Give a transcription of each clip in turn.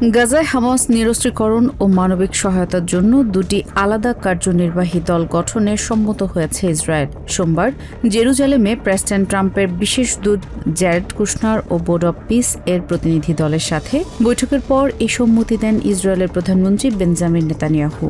গাজায় হামাস নিরস্ত্রীকরণ ও মানবিক সহায়তার জন্য দুটি আলাদা কার্যনির্বাহী দল গঠনে সম্মত হয়েছে ইসরায়েল। সোমবার জেরুজালেমে প্রেসিডেন্ট ট্রাম্পের বিশেষ দূত জ্যারেড কুশনার ও বোর্ড অব পিস এর প্রতিনিধি দলের সাথে বৈঠকের পর এই সম্মতি দেন ইসরায়েলের প্রধানমন্ত্রী বেঞ্জামিন নেতানিয়াহু।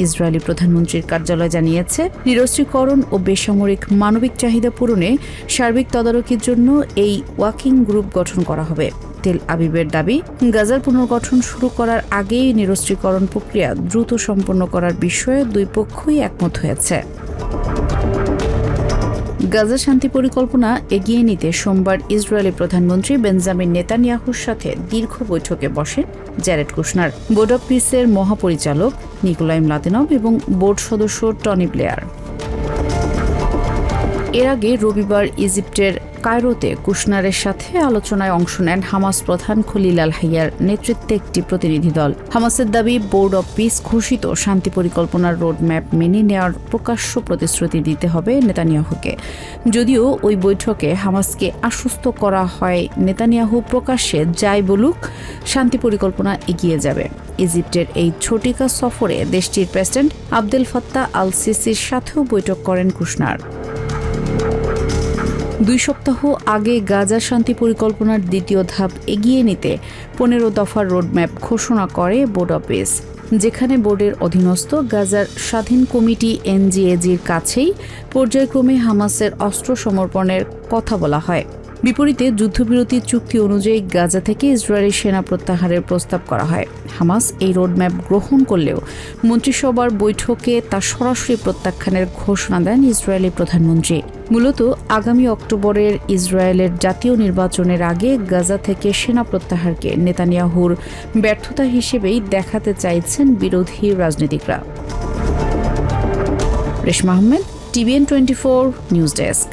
ইসরায়েলি প্রধানমন্ত্রীর কার্যালয় জানিয়েছে, নিরস্ত্রীকরণ ও বেসামরিক মানবিক চাহিদা পূরণে সার্বিক তদারকির জন্য এই ওয়ার্কিং গ্রুপ গঠন করা হবে। তেল আবিবের দাবি, গাজার পুনর্গঠন শুরু করার আগেই নিরস্ত্রীকরণ প্রক্রিয়া দ্রুত সম্পন্ন করার বিষয়ে দুই পক্ষই একমত হয়েছে। গাজা শান্তি পরিকল্পনা এগিয়ে নিতে সোমবার ইসরায়েলি প্রধানমন্ত্রী বেঞ্জামিন নেতানিয়াহুর সাথে দীর্ঘ বৈঠকে বসেন জ্যারেড কুশনার, বোর্ড অব পিসের মহাপরিচালক নিকোলাই ম্লাদেনভ এবং বোর্ড সদস্য টনি ব্লেয়ার। এর আগে রবিবার ইজিপ্টের কায়রোতে কুশনারের সাথে আলোচনায় অংশ নেন হামাস প্রধান খলিল আল হাইয়ার নেতৃত্বে একটি প্রতিনিধি দল। হামাসের দাবি, বোর্ড অব পিস ঘোষিত শান্তি পরিকল্পনার রোডম্যাপ মেনে নেওয়ার প্রকাশ্য প্রতিশ্রুতি দিতে হবে নেতানিয়াহুকে। যদিও ওই বৈঠকে হামাসকে আশ্বস্ত করা হয় নেতানিয়াহু প্রকাশ্যে যাই বলুক, শান্তি পরিকল্পনা এগিয়ে যাবে। ইজিপ্টের এই ছোটিকা সফরে দেশটির প্রেসিডেন্ট আবদেল ফাত্তাহ আল সিসির সাথেও বৈঠক করেন কুশনার। 2 সপ্তাহ আগে গাজা শান্তি পরিকল্পনার দ্বিতীয় ধাপ এগিয়ে নিতে 15 দফার রোডম্যাপ ঘোষণা করে বোর্ড অব পিস, যেখানে বোর্ডের অধীনস্থ গাজার স্বাধীন কমিটি এনজিএজির কাছেই পর্যায়ক্রমে হামাসের অস্ত্র সমর্পণের কথা বলা হয়। বিপরীতে যুদ্ধবিরতি চুক্তি অনুযায়ী গাজা থেকে ইসরায়েলি সেনা প্রত্যাহারের প্রস্তাব করা হয়। হামাস এই রোডম্যাপ গ্রহণ করলেও মন্ত্রিসভার বৈঠকে তা সরাসরি প্রত্যাখ্যানের ঘোষণা দেন ইসরায়েলি প্রধানমন্ত্রী। মূলত আগামী অক্টোবরের ইসরায়েলের জাতীয় নির্বাচনের আগে গাজা থেকে সেনা প্রত্যাহারকে নেতানিয়াহুর ব্যর্থতা হিসেবেই দেখাতে চাইছেন বিরোধী রাজনীতিকরা। Reshma Ahmed, TBN24 news desk.